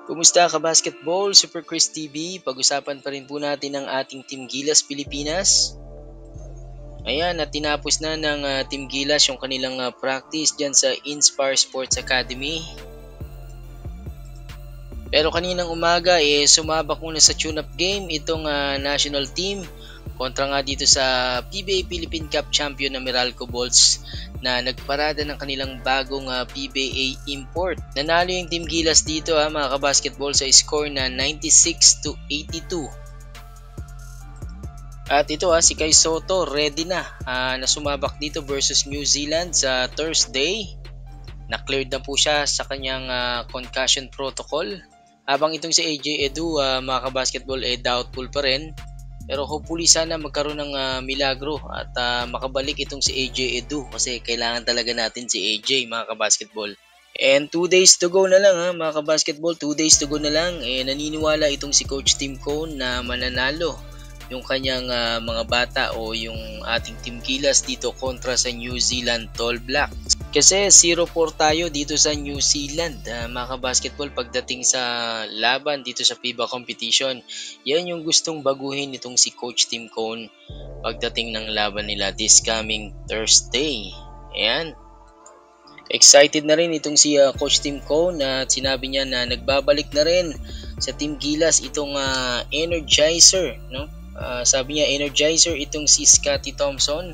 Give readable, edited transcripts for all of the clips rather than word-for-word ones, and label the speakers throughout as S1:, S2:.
S1: Kumusta ka basketball, Super Chris TV? Pag-usapan pa rin po natin ang ating Team Gilas Pilipinas. Ayan, at tinapos na ng Team Gilas yung kanilang practice dyan sa Inspire Sports Academy. Pero kaninang umaga, sumabak muna sa tune-up game itong national team kontra nga dito sa PBA Philippine Cup champion na Meralco Bolts na nagparada ng kanilang bagong PBA import. Nanalo yung Team Gilas dito mga kabasketball sa score na 96-82. At ito si Kai Soto ready na sumabak dito versus New Zealand sa Thursday. Na-cleared na po siya sa kanyang concussion protocol. Habang itong si AJ Edu mga kabasketball doubtful pa rin. Pero hopefully sana magkaroon ng milagro at makabalik itong si AJ Edu kasi kailangan talaga natin si AJ mga kabasketball. And 2 days to go na lang mga kabasketball, 2 days to go na lang. Naniniwala itong si Coach Tim Cone na mananalo yung kanyang mga bata o yung ating Team Gilas dito kontra sa New Zealand Tall Blacks. Kasi 0-4 tayo dito sa New Zealand mga kabasketball pagdating sa laban dito sa FIBA competition. Yan yung gustong baguhin nitong si Coach Tim Cone pagdating ng laban nila this coming Thursday. Ayan. Excited na rin itong si Coach Tim Cone at sinabi niya na nagbabalik na rin sa Team Gilas itong energizer, no? Sabi niya energizer itong si Scotty Thompson.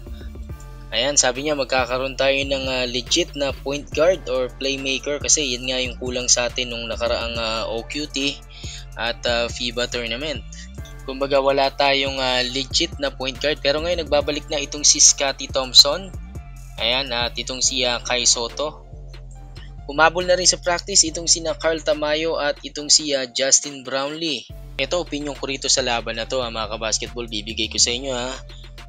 S1: Ayan, sabi niya magkakaroon tayo ng legit na point guard or playmaker kasi yun nga yung kulang sa atin nung nakaraang OQT at FIBA tournament. Kumbaga wala tayong legit na point guard pero ngayon nagbabalik na itong si Scotty Thompson. Ayan, at itong si Kai Soto. Humabol na rin sa practice itong si Carl Tamayo at itong si Justin Brownlee. Ito, opinion ko rito sa laban na to mga kabasketball, bibigay ko sa inyo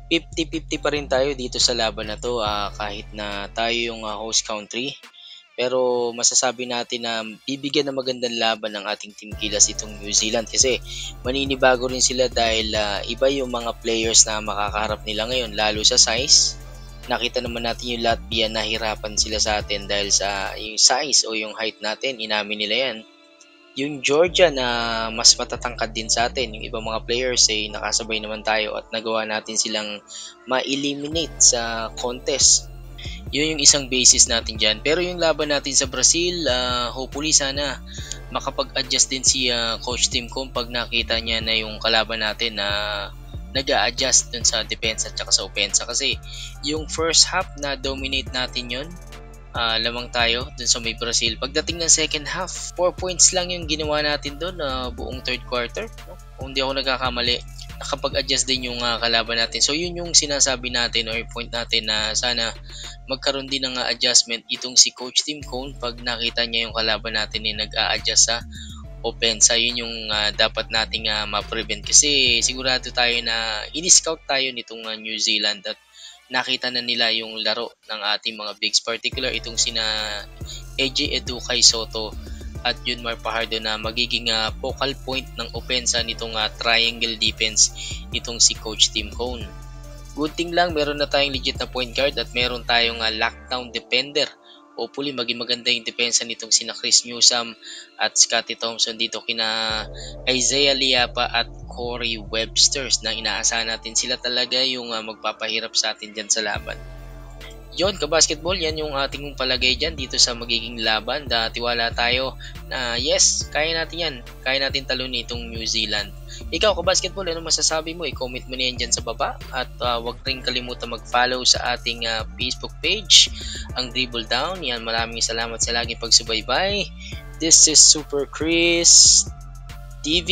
S1: 50-50 pa rin tayo dito sa laban na to kahit na tayo yung host country. Pero masasabi natin na bibigyan ng magandang laban ng ating Team Gilas itong New Zealand kasi maninibago rin sila dahil iba yung mga players na makakaharap nila ngayon lalo sa size. Nakita naman natin yung Latvia nahirapan sila sa atin dahil sa yung size o yung height natin, inamin nila yan. Yung Georgia na mas matatangkad din sa atin, yung ibang mga players nakasabay naman tayo at nagawa natin silang ma-eliminate sa contest. Yun yung isang basis natin dyan. Pero yung laban natin sa Brazil, hopefully sana makapag-adjust din si Coach Tim Cone pag nakita niya na yung kalaban natin na nag-a-adjust dun sa depensa at sa opensa. Kasi yung first half na dominate natin yun, lamang tayo dun sa may Brazil. Pagdating ng second half, 4 points lang yung ginawa natin dun buong third quarter. No? Kung hindi ako nagkakamali, nakapag-adjust din yung kalaban natin. So yun yung sinasabi natin or point natin na sana magkaroon din ng adjustment itong si Coach Tim Cone pag nakita niya yung kalaban natin nag-a-adjust sa opensa. Yun yung dapat nating ma-prevent kasi sigurado tayo na in-scout tayo nitong New Zealand at nakita na nila yung laro ng ating mga bigs, particular itong sina AJ Edu, Kai Soto at Junmar Pajardo na magiging focal point ng opensa nitong triangle defense nitong si Coach Tim Cone. Good thing lang meron na tayong legit na point guard at meron tayong lockdown defender. Hopefully maging maganda yung depensa nitong sina Chris Newsome at Scotty Thompson dito kina Isaiah Liapa at Corey Websters na inaasahan natin sila talaga yung magpapahirap sa atin dyan sa laban. Yon kabasketball, yan yung ating palagay dyan dito sa magiging laban. Tiwala tayo na yes, kaya natin yan. Kaya natin talunin itong New Zealand. Ikaw kabasketball, ano masasabi mo? I-comment mo na yan dyan sa baba. At huwag rin kalimutan mag-follow sa ating Facebook page, ang Dribble Down. Yan, maraming salamat sa laging pagsubaybay. This is Super Chris TV.